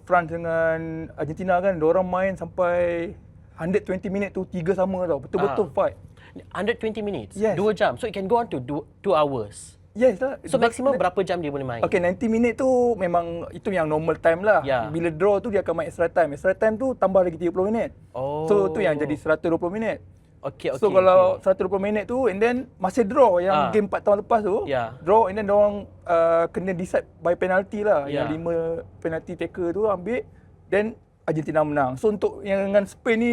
France dengan Argentina kan, diorang main sampai 120 minit tu 3 sama tau, betul-betul fight. 120 minutes? Yes. 2 jam. So it can go on to 2 hours. Yes lah. So maximum berapa jam dia boleh main? Okay, 90 minit tu memang itu yang normal time lah. Bila draw tu dia akan main extra time. Extra time tu tambah lagi 30 minit. So tu yang jadi 120 minit. Okay. So kalau 120 minit tu and then masih draw yang game 4 tahun lepas tu. Draw and then diorang kena decide by penalty lah. Yang 5 penalty taker tu ambil, then Argentina menang. So untuk yang dengan Spain ni,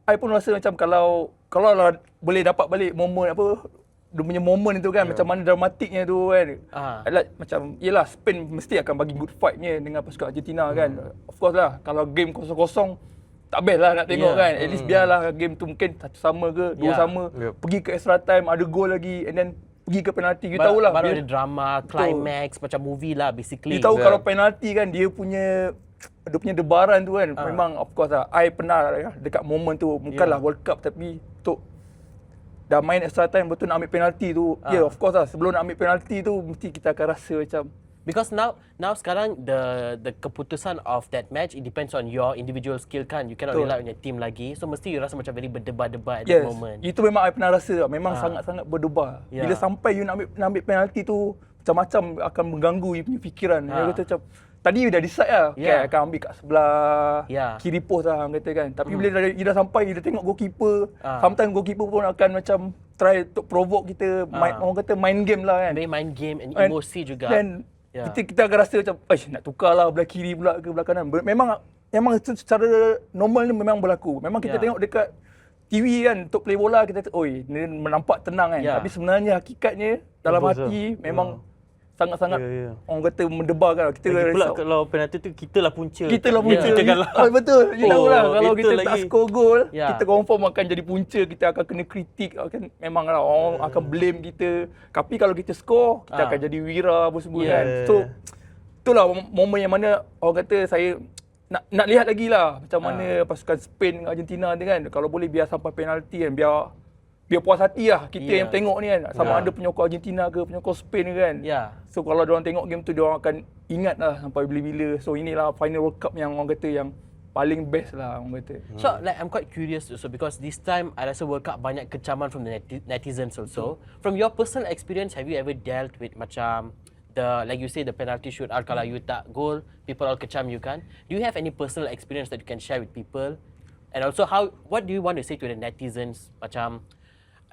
I pun rasa macam kalau lah boleh dapat balik momen dia punya momen itu kan, macam mana dramatiknya tu kan. Macam yelah, Spain mesti akan bagi good fight ni dengan pasukan Argentina kan. Of course lah, kalau game 0-0 tak best lah nak tengok kan. At least biarlah game tu mungkin 1 sama ke 2 sama. Pergi ke extra time, ada gol lagi, and then pergi ke penalti. You tahulah. Baru ada drama, climax, macam movie lah basically. You tahu kalau penalti kan, dia punya debaran tu kan, memang of course lah. I pernah dekat momen tu, bukanlah World Cup tapi untuk dah main extra time betul nak ambil penalti tu. Of course lah, sebelum nak ambil penalti tu mesti kita akan rasa macam, because now sekarang the keputusan of that match, it depends on your individual skill kan. You cannot rely on your team lagi. So mesti you rasa macam very berdebar-debar at that moment. Itu memang I pernah rasa, memang sangat-sangat berdebar. Bila sampai you nak ambil penalti tu, macam-macam akan mengganggu you punya fikiran. You kata macam tadi you dah decide lah, okay, akan ambil kat sebelah kiri post lah kata kan. Tapi bila you dah sampai, you dah tengok goalkeeper, sometimes goalkeeper pun akan macam try untuk provoke kita, orang kata main game lah kan. Main game and emosi juga. Dan kita akan rasa macam, nak tukar lah belah kiri pula ke belah kanan. Memang secara normal ni memang berlaku. Memang kita tengok dekat TV kan, untuk play bola kita ni menampak tenang kan. Tapi sebenarnya hakikatnya dalam hati memang sangat-sangat orang kata mendebar kan. Kita pula kalau penalti tu kita lah punca. Kita kalah. Betul. You tahu lah, kalau kita tak score gol, kita confirm akan jadi punca, kita akan kena kritik, memang lah orang akan blame kita. Tapi kalau kita score, kita akan jadi wira apa semua kan. So itulah momen yang mana orang kata saya nak lihat lagi lah macam mana pasukan Spain dengan Argentina ni kan. Kalau boleh biar sampai penalti kan, biar puas hati lah kita yang tengok ni kan. Sama ada penyokong Argentina ke penyokong Spain ke kan. So kalau diorang tengok game tu, diorang akan ingat lah sampai bila-bila. So inilah final World Cup yang orang kata yang paling best lah orang kata. So like I'm quite curious also because this time I rasa World Cup banyak kecaman from the netizens also. From your personal experience, have you ever dealt with macam the like you say the penalty shootout kalau you tak goal, people all kecam you kan? Do you have any personal experience that you can share with people? And also what do you want to say to the netizens macam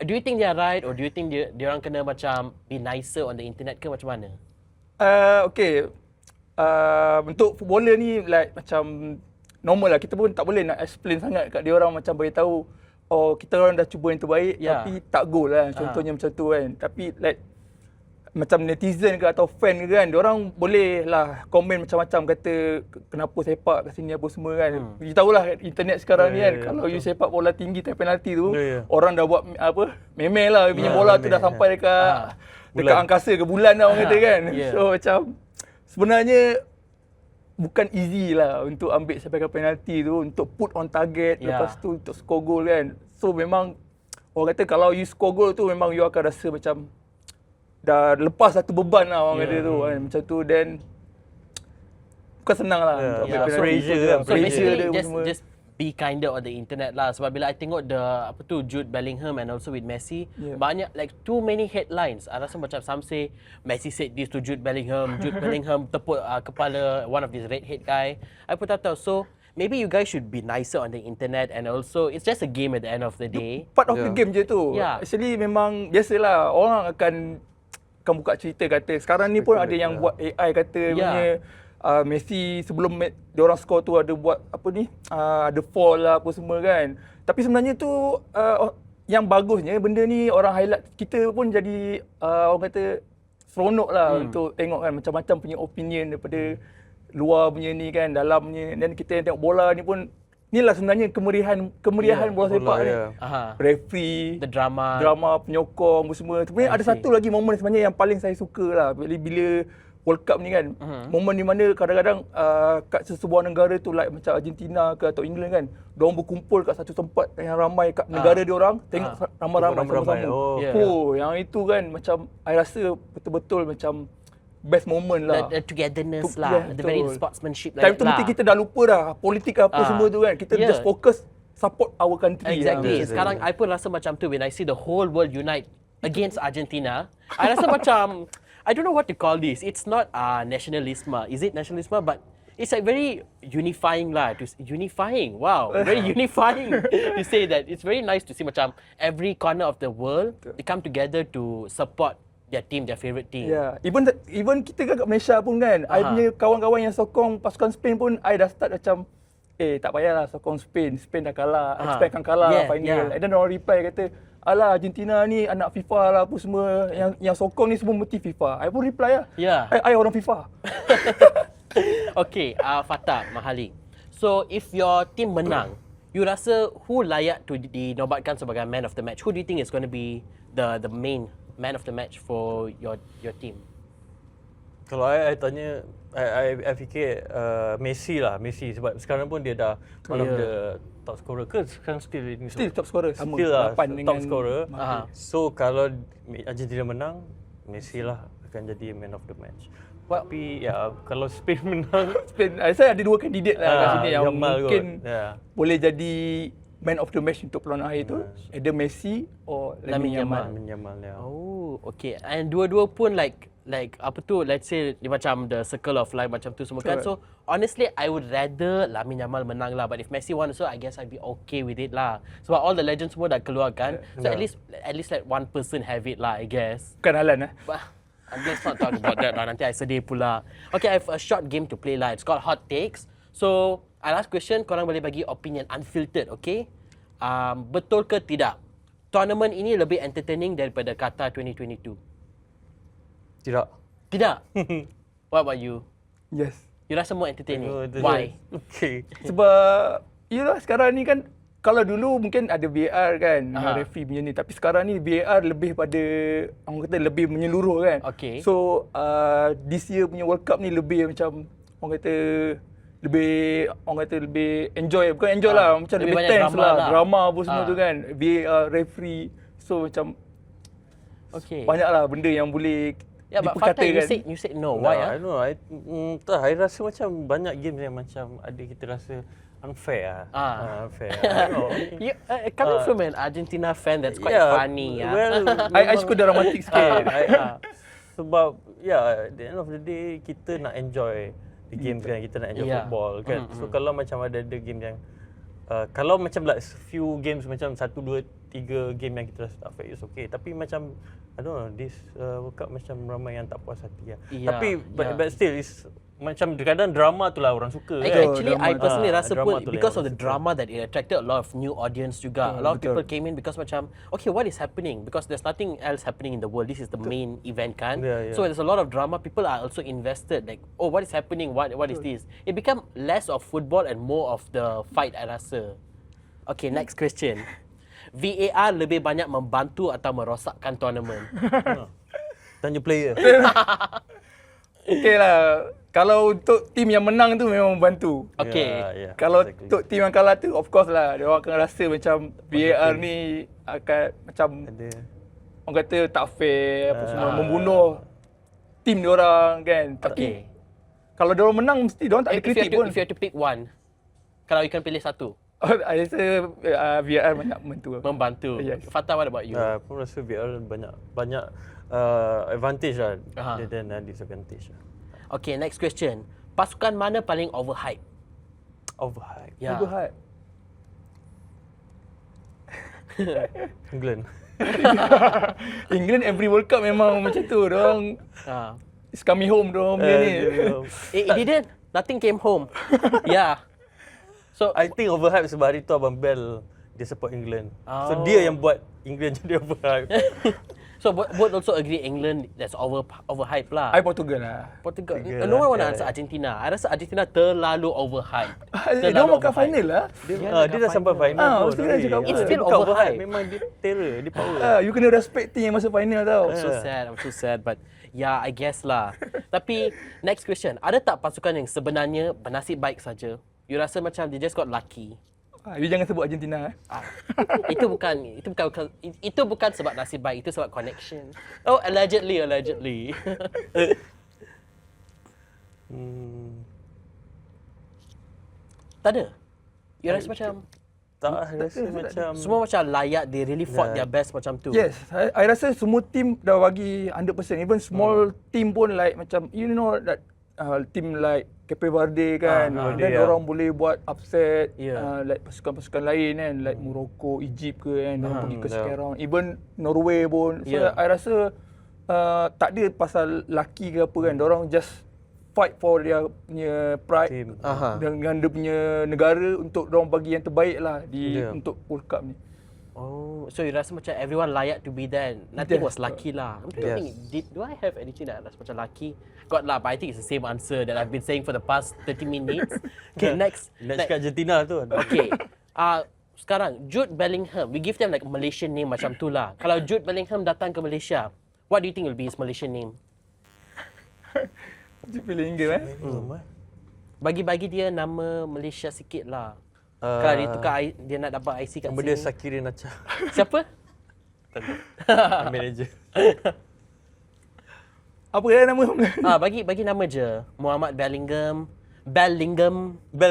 do you think they are right or do you think dia orang kena macam be nicer on the internet ke macam mana? Okay. Untuk footballer ni like macam normal lah. Kita pun tak boleh nak explain sangat kat dia orang macam beritahu oh kita orang dah cuba yang terbaik tapi tak goal lah. Contohnya macam tu kan. Tapi like macam netizen ke atau fan ke kan, dia orang boleh lah komen macam-macam kata kenapa sepak kat sini apa semua kan. You tahulah internet sekarang ni kan, kalau you sepak bola tinggi time penalti tu, orang dah buat apa, memel lah punya bola tu dah sampai dekat angkasa ke bulan lah orang kata kan. So macam sebenarnya bukan easy lah untuk ambil sepakan penalti tu, untuk put on target, lepas tu untuk score goal kan. So memang orang kata kalau you score goal tu memang you akan rasa macam dah lepas satu beban lah orang kata tu kan. Macam tu then bukan senang lah untuk ambil penalti. Pressure kan. So Pressure dia basically just be kinder on the internet lah. Sebab bila I tengok Jude Bellingham and also with Messi, banyak like too many headlines. I rasa macam some say Messi said this to Jude Bellingham tepuk kepala one of this redhead guy. I pun tak tahu. So maybe you guys should be nicer on the internet and also it's just a game at the end of the day. Part of the game je tu. Actually memang biasalah orang akan buka cerita kata sekarang ni pun ada yang buat AI kata punya Messi sebelum dia orang score tu ada buat apa ni ada fall lah apa semua kan. Tapi sebenarnya tu yang bagusnya benda ni orang highlight, kita pun jadi orang kata seronok lah untuk tengok kan macam-macam punya opinion daripada luar punya ni kan, dalamnya. Dan kita yang tengok bola ni pun inilah sebenarnya kemeriahan bola sepak ni. Referee, the drama, penyokong semua. Sebenarnya ada satu lagi momen sebenarnya yang paling saya suka lah bila World Cup ni kan. Momen di mana kadang-kadang kat sesebuah negara tu like macam Argentina ke atau England kan, diorang berkumpul kat satu tempat yang ramai kat negara diorang, tengok ramai-ramai sama-sama. Yang itu kan macam I rasa betul-betul macam best moment lah. The togetherness lah, the very sportsmanship time tu lah. mungkin kita dah lupa dah politik apa semua tu kan. Kita just fokus support our country. Exactly. Sekarang I pun rasa macam tu when I see the whole world unite against Argentina. I rasa macam I don't know what to call this. It's not nationalism. Is it nationalism? But it's like very unifying lah. Unifying. Wow, very unifying to say that. It's very nice to see macam every corner of the world they come together to support their team, their favourite team. Even kita kat Malaysia pun kan, I punya kawan-kawan yang sokong pasukan Spain pun, I dah start macam tak payahlah sokong Spain dah kalah, expect akan kalah final. And then orang reply kata, alah Argentina ni anak FIFA lah apa semua, yang sokong ni semua mesti FIFA. I pun reply lah, I orang FIFA. Okay, Fatah, Mahali. So if your team menang, you rasa who layak to dinobatkan sebagai man of the match? Who do you think is going to be the main man of the match for your team? Kalau I tanya, I fikir Messi lah, Messi sebab sekarang pun dia dah one of the top scorer ke sekarang still top scorer sama still lah, 8 dengan top scorer. So kalau Argentina menang, Messi lah akan jadi man of the match. Tapi kalau Spain menang, Spain saya ada dua kandidat lah kat sini yang mungkin boleh jadi man of the match untuk peluang akhir tu, either Messi or Lamine Yamal. Oh, okay. And dua-dua pun like apa tu, let's say dia macam the circle of life macam tu semua kan. So honestly I would rather Lamine Yamal menang lah, but if Messi won so I guess I'd be okay with it lah. Sebab all the legends semua dah keluar kan. So at least let one person have it lah, I guess. Bukan Haaland Let's not talk about that lah, nanti I sedih pula. Okay, I have a short game to play lah. It's called Hot Takes. So I'll ask question, korang boleh bagi opinion unfiltered, okay? Betul ke tidak? Tournament ini lebih entertaining daripada Qatar 2022? Tidak. Tidak? What about you? Yes. You rasa more entertaining? Why? Okay. Sebab sekarang ni kan, kalau dulu mungkin ada VAR kan, referee punya ni, tapi sekarang ni VAR lebih pada orang kata lebih menyeluruh kan. Okay. So this year punya World Cup ni lebih macam orang kata lebih enjoy, bukan enjoy lah, macam lebih tense lah, drama apa semua tu kan, VAR, referee. So macam banyaklah benda yang boleh but Fatah, you said no. Why? I know. I rasa macam banyak game yang macam ada kita rasa unfair. Unfair. You, coming from an Argentina fan, that's quite funny. Well, I suka dramatic sikit. sebab at the end of the day kita nak enjoy the game kan, kita nak enjoy football kan. So kalau macam ada game yang kalau macam like few games macam 1 2 3 game yang kita rasa tak fair, it's okay. Tapi macam I don't know, this World Cup macam ramai yang tak puas hati lah. Tapi but still is macam kadang drama tu lah orang suka kan. Actually, I personally rasa pun drama tu because yang of the orang drama that it attracted a lot of new audience juga. A lot of people came in because macam, okay, what is happening? Because there's nothing else happening in the world. This is the main event kan. So there's a lot of drama. People are also invested. Like, oh, what is happening? What is this? It become less of football and more of the fight, I rasa. Okay, next question. VAR lebih banyak membantu atau merosakkan tournament? Tanya player. Okay lah. Kalau untuk tim yang menang tu memang membantu. Okay. Kalau untuk tim yang kalah tu, of course lah, dia orang akan rasa macam VAR ni akan macam orang kata tak fair, apa semua, membunuh tim dia orang kan. Tapi kalau dia orang menang mesti dia orang tak ada kritik pun. If you have to pick one, kalau you can pilih satu, I rasa VAR banyak membantu. Yes. Fatah, what about you? Aku rasa VAR banyak advantage lah than disadvantage lah. Okay, next question. Pasukan mana paling overhype? Overhype. Yeah. Overhype. England. England every World Cup memang macam tu. Diorang is coming home diorang punya ni. It didn't. Nothing came home. Yeah. So I think overhype sebab hari tu Abang Bell dia support England. So dia yang buat England jadi overhype. So both also agree England that's overhyped lah. I Portugal lah. Portugal. No one want to answer Argentina. I rasa Argentina terlalu overhyped. Dia makan final lah. Dia dah sampai final. It's still overhyped. Memang dia terror, dia power. You kena respect team yang masuk final tau. I'm so sad but yeah, I guess lah. Tapi next question, ada tak pasukan yang sebenarnya bernasib baik saja? You rasa macam they just got lucky? You jangan sebut Argentina. Itu bukan sebab nasib baik, itu sebab connection. Oh, allegedly. Tak ada. You rasa macam rasa macam semua macam layak, they really fought their best macam tu. Yes, I rasa semua team dah bagi 100%. Even small team pun like macam you know that team like Cape Verde kan, dan orang boleh buat upset like pasukan-pasukan lain kan, like Morocco, Egypt ke kan, orang pergi ke second round. Even Norway pun. So I rasa tak ada pasal laki ke apa kan, orang just fight for dia punya pride dengan dia punya negara untuk orang bagi yang terbaik lah untuk World Cup ni. Oh, so you rasa macam everyone layak to be there. Nothing was lucky lah. I'm thinking, do I have anything that rasa macam lucky? Got lah, but I think it's the same answer that I've been saying for the past 30 minutes. Okay, next. Cakap Argentina tu. Okay. Sekarang, Jude Bellingham. We give them like a Malaysian name macam tu lah. Kalau Jude Bellingham datang ke Malaysia, what do you think will be his Malaysian name? Dia pilih Inggeris Bagi-bagi dia nama Malaysia sikit lah. Kalau dia tukar, dia nak dapat IC kat nama sini. dia Sakirin Acha. Siapa? Manager. Apa dia nama? Bagi nama je. Muhammad Bellingham. Bel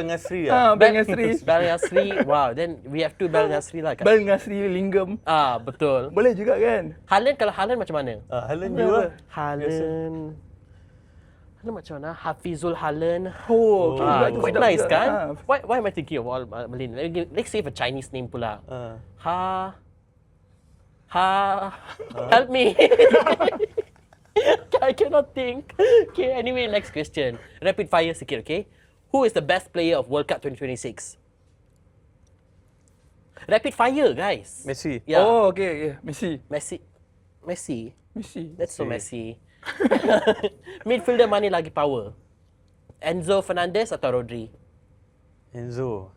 Ngasri lah. Bel Ngasri. Bel Ngasri. Wow, then we have two Bel Ngasri lah. Bel Ngasri Lingham. Betul. Boleh juga kan? Haaland, kalau Haaland macam mana? Haaland juga. Haaland macam mana? Hafizul Haaland. Quite nice kan? Why am I thinking of all Malay? Let's say a Chinese name pula. Help me. I cannot think. Okay, anyway, next question. Rapid fire sikit, okay? Who is the best player of World Cup 2026? Rapid fire, guys. Messi. Yeah. Oh, okay. Messi. That's so messy. Midfielder mana lagi power? Enzo Fernandez atau Rodri? Enzo.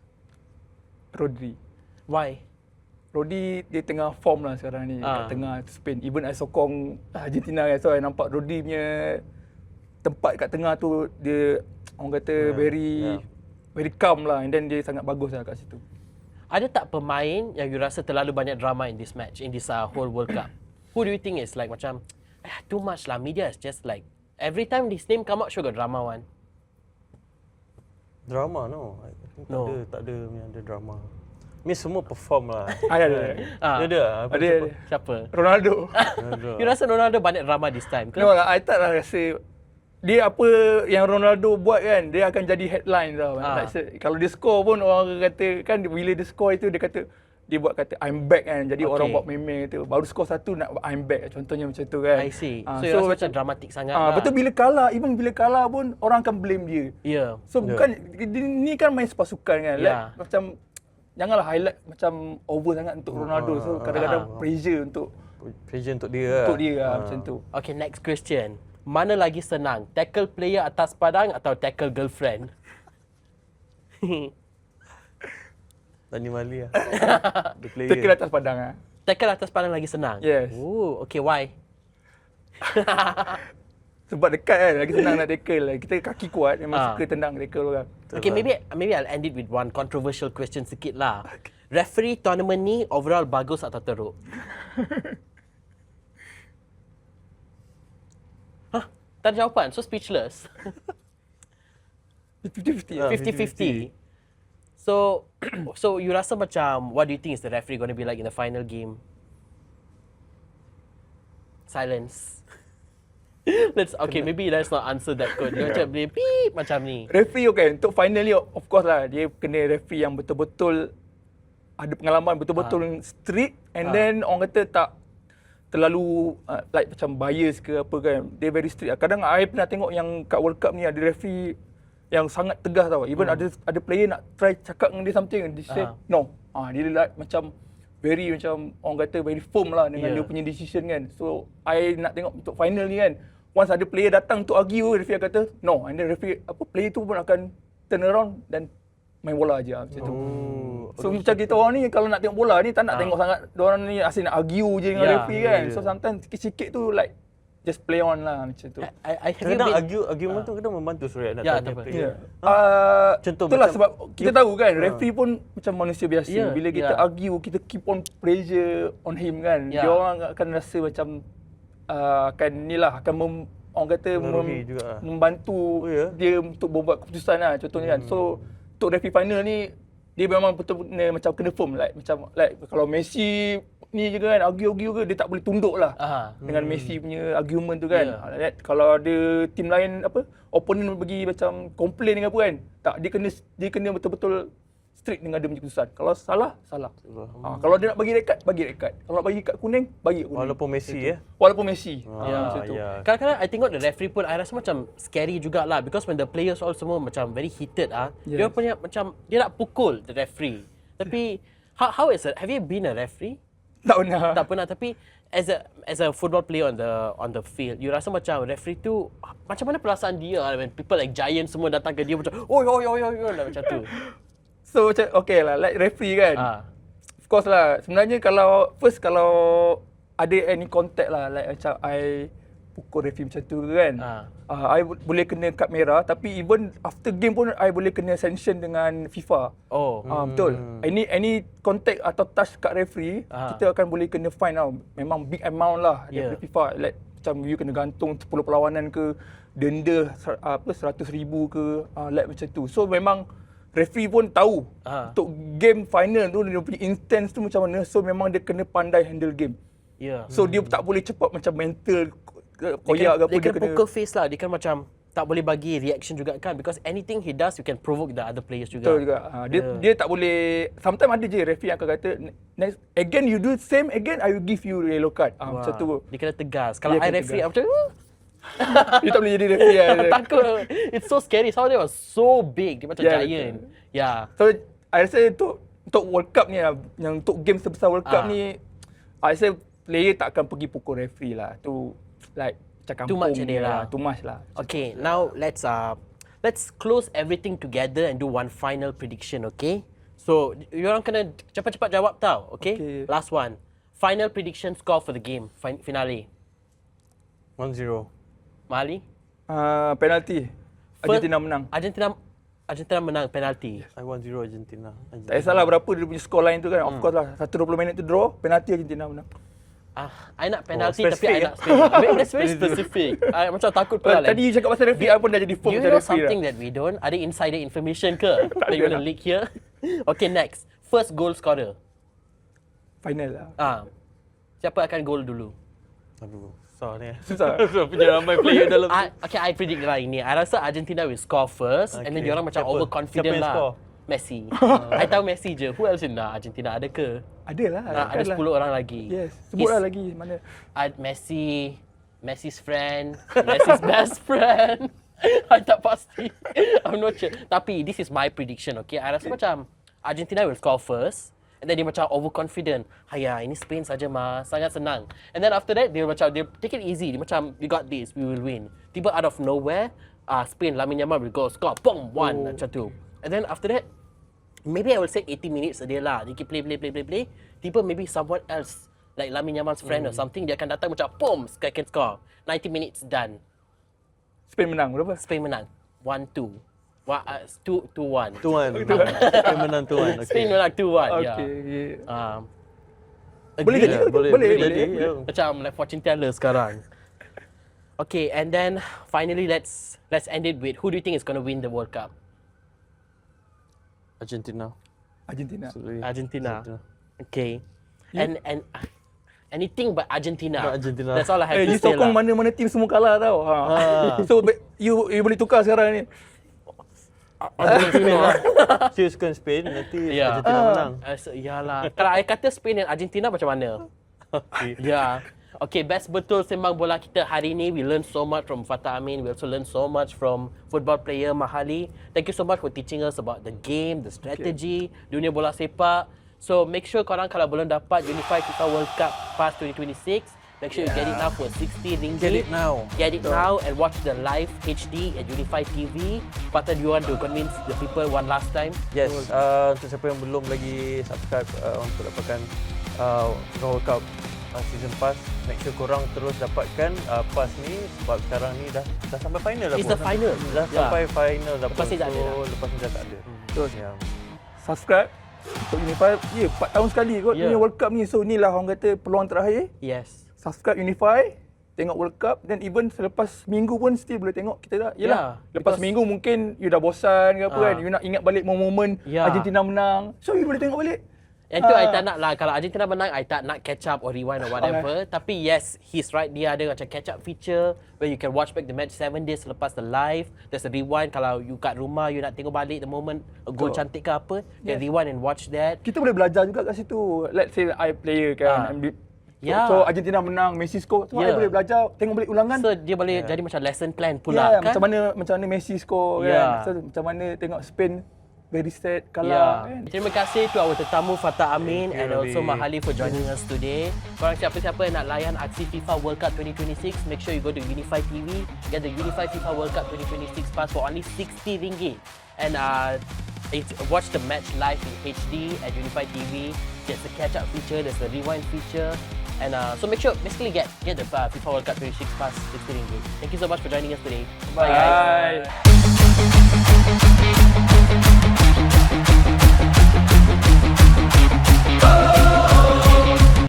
Rodri. Why? Rodri dia tengah form lah sekarang ni kat tengah Spain. Even I sokong Argentina kan, so I nampak Rodri punya tempat kat tengah tu dia orang kata very calm lah, and then dia sangat bagus lah kat situ. Ada tak pemain yang you rasa terlalu banyak drama in this match, in this whole World Cup? Who do you think is like macam too much lah, media is just like every time this name come out sure got drama one. Drama no. I think No. tak ada punya ada drama. Ni semua perform lah. Ada. Ada. Ada. Siapa? Ronaldo. You rasa Ronaldo banyak drama this time ke? No lah, I tak lah rasa dia apa yang Ronaldo buat kan, dia akan jadi headline tau. Ah. Like, kalau dia score pun orang akan kata kan bila dia score itu dia kata dia buat kata I'm back kan. Jadi Okay. orang buat meme tu. Baru skor satu nak I'm back. Contohnya macam tu kan. I see. Ah, So, you rasa macam dramatik sangat lah. betul bila kalah, even bila kalah pun orang akan blame dia. Ya. So bukan ni kan main sepasukan kan. Yeah. Like, macam janganlah highlight macam over sangat untuk Ronaldo. So kadang-kadang pressure untuk Pressure untuk dia. macam tu. Okay, next question. Mana lagi senang? Tackle player atas padang atau tackle girlfriend? Tani Mali lah. The player. Tackle atas padang ah. Tackle atas padang lagi senang? Yes. Oh, okay, why? Sebab dekat kan, lagi senang nak tackle. Kita kaki kuat, memang Ah. suka tendang tackle orang. Okay, maybe I'll end it with one controversial question sikit lah. Referee tournament ni overall bagus atau teruk? Hah? Tak ada jawapan, so speechless. 50-50 Ah, 50-50. So, so you rasa macam, what do you think is the referee going to be like in the final game? Silence. Maybe let's not answer that code. Dia macam boleh beep macam ni. Referee okay, untuk final ni of course lah, dia kena referee yang betul-betul ada pengalaman, betul-betul strict and then orang kata tak terlalu like macam bias ke apa kan. Dia very strict. Kadang I pernah tengok yang kat World Cup ni ada referee yang sangat tegas tau. Even ada player nak try cakap dengan dia something and dia say no. Dia like macam very macam orang kata very firm lah dengan dia punya decision kan. So I nak tengok untuk final ni kan. Once ada player datang untuk argue, referee akan kata no. And then referee player tu pun akan turn around dan main bola je macam tu. So macam kita orang ni kalau nak tengok bola ni tak nak tengok sangat diorang ni asyik nak argue je dengan referee kan. So sometimes sikit-sikit tu like just play on lah macam tu. I have you Kadang been... argument tu kadang membantu Surya nak Ya, tanya tak apa. player. Contoh Itulah macam sebab kita tahu kan referee pun macam manusia biasa. Ya, Bila kita ya. argue, kita keep on pressure on him kan. Ya. Dia orang akan rasa macam orang kata Memengaruhi juga lah. membantu Oh, ya? dia untuk membuat keputusan lah contohnya kan. So untuk referee final ni dia memang betul macam kena firm like kalau Messi ni je kan argue ke dia tak boleh tunduk lah dengan Messi punya argument tu kan. Kalau ada tim lain opponent bagi macam complain dengan apa kan, tak dia kena betul-betul strict dengan dia punya keputusan. Kalau salah. Kalau dia nak bagi red card. Kalau nak bagi kad kuning, bagi kad kuning. Walaupun Messi Walaupun Messi. Ya. Macam tu. Kadang-kadang I tengok the referee pun I rasa macam scary jugalah because when the players all semua macam very heated dia punya macam dia nak pukul the referee. Tapi how is it? Have you been a referee? Tak pernah. Tak pernah, tapi as a football player on the field, you rasa macam referee tu macam mana perasaan dia when people like Giant semua datang ke dia macam oi macam tu. So macam okay lah like referee kan. Of course lah. Sebenarnya kalau ada any contact lah like macam I pukul referee macam tu kan. I boleh kena kad merah tapi even after game pun I boleh kena sanction dengan FIFA. Betul. Any contact atau touch kat referee kita akan boleh kena fine tau. Memang big amount lah daripada FIFA. Like macam you kena gantung 10 perlawanan ke, denda 100,000 ke, like macam tu. So memang referee pun tahu untuk game final tu dia punya instance tu macam mana. So memang dia kena pandai handle game. So dia tak boleh cepat macam mental koyak ke apa. Dia kena poker face lah. Dia kan macam tak boleh bagi reaction juga kan because anything he does you can provoke the other players juga. Betul juga. Dia tak boleh. Sometimes ada je referee yang akan kata next again you do same again I will give you yellow card. Macam tu. Dia kena tegas. Kalau I referee macam dia tak boleh jadi referee lah. takut. It's so scary. Some of them was so big. Dia macam giant. So I rasa untuk World Cup ni lah, yang untuk game sebesar World Cup ni I rasa player tak akan pergi pukul referee lah. Tu like macam Too kampung much ni lah. Too much lah. Okay, now let's close everything together and do one final prediction, okay? So, you orang kena cepat-cepat jawab tau, okay? Last one. Final prediction score for the game, finale. 1-0. Mahali? Penalty. Argentina menang. Argentina menang penalti. I 1-0 Argentina. Tak kisahlah berapa dia punya score line tu kan. Of course lah. 120 minit tu draw, penalty Argentina menang. I nak penalty tapi specific, I nak Spain. That's very specific. I macam takut pula. Tadi you cakap pasal referee, I pun dah jadi Do form you macam know referee something dah. that we don't? Ada insider information ke that you want to leak here? Okay, next. First goal scorer. Final lah. Siapa akan goal dulu? Aduh, susah ni. Susah. So punya ramai player dalam tu. Okay, I predict lah ini. I rasa Argentina will score first and then Okay. diorang macam Siapa? overconfident Siapa yang lah. score? Messi. I tahu Messi je. Who else in Argentina? Ada ke? Ada lah. Ada 10 orang lagi. Yes. Sebutlah lagi mana. Messi's friend, Messi's best friend. I tak pasti. I'm not sure. Tapi this is my prediction, okay? I rasa macam Argentina will score first. And then dia macam overconfident. Haya, ini Spain saja mah, sangat senang. And then after that, dia take it easy. Dia macam, we got this, we will win. Tiba out of nowhere, Spain, Lamine Yamal will go score. Boom, one, macam tu. And then after that, maybe I will say 80 minutes dia lah. Dia play. Tiba maybe someone else, like Lamine Yamal's friend or something, dia akan datang macam, boom, Sky can score. 90 minutes, done. Spain menang berapa? Spain menang. 1-2. 2-1. 2-1. Spain menang 2-1. Spain menang 2-1, yeah. Okay. Boleh jadi, boleh boleh. jadi. ya. Macam like fortune teller sekarang. Okay, and then finally let's end it with who do you think is going to win the World Cup? Argentina. Argentina. Absolutely. Argentina. Okay. And anything but Argentina. But Argentina. That's all I have You to say sokong lah. mana-mana tim semua kalah tau. So you boleh tukar sekarang ni. Argentina. Saya suka Spain, nanti Yeah. Argentina menang. Yalah. Kalau I kata Spain dan Argentina macam mana? Okay. Yeah. Okay, best betul sembang bola kita hari ini. We learn so much from Fatah Amin. We also learn so much from football player Mahali. Thank you so much for teaching us about the game, the strategy, dunia bola sepak. So make sure korang kalau belum dapat Unified FIFA World Cup Pass 2026, make sure you get it now for 60 ringgit. Get it now. Get it now and watch the live HD at Unified TV. Fatah, do you want to convince the people one last time? Yes, untuk siapa yang belum lagi subscribe untuk dapatkan FIFA World Cup season pass, make sure korang terus dapatkan pass ni sebab sekarang ni dah sampai final dah. It's the final. Dah Yeah. sampai final dah. Lepas ni tak ada dah. Lepas ni dah tak ada. Terus Ya. subscribe untuk Unify. 4 tahun sekali kot Yeah. punya World Cup ni. So inilah orang kata peluang terakhir. Yes. Subscribe Unify, tengok World Cup, dan even selepas minggu pun still boleh tengok kita dah. Yelah, lepas minggu mungkin you dah bosan ke apa kan, you nak ingat balik momen Argentina menang. So you boleh tengok balik. Yang tu I tak nak lah. Kalau Argentina menang, I tak nak catch up or rewind or whatever. Tapi yes, he's right. Dia ada macam catch up feature where you can watch back the match 7 days selepas the live. There's a rewind. Kalau you kat rumah, you nak tengok balik the moment a goal cantik ke apa, you can rewind and watch that. Kita boleh belajar juga kat situ. Let's say I player kan. Yeah. So Argentina menang, Messi score. So I boleh belajar, tengok balik ulangan. So dia boleh jadi macam lesson plan pula kan? Macam mana Messi score kan. So macam mana tengok Spain very sad kalah kan. Terima kasih to our tetamu Fatah Amin Thank you, and also Ravi. Mahali for joining us today. Korang siapa-siapa yang nak layan aksi FIFA World Cup 2026, make sure you go to Unify TV, get the Unify FIFA World Cup 2026 pass for only 60 ringgit. And watch the match live in HD at Unify TV. There's the catch-up feature, there's the rewind feature. And so make sure, basically get the FIFA World Cup 2026 pass 60 ringgit. Thank you so much for joining us today. Bye guys.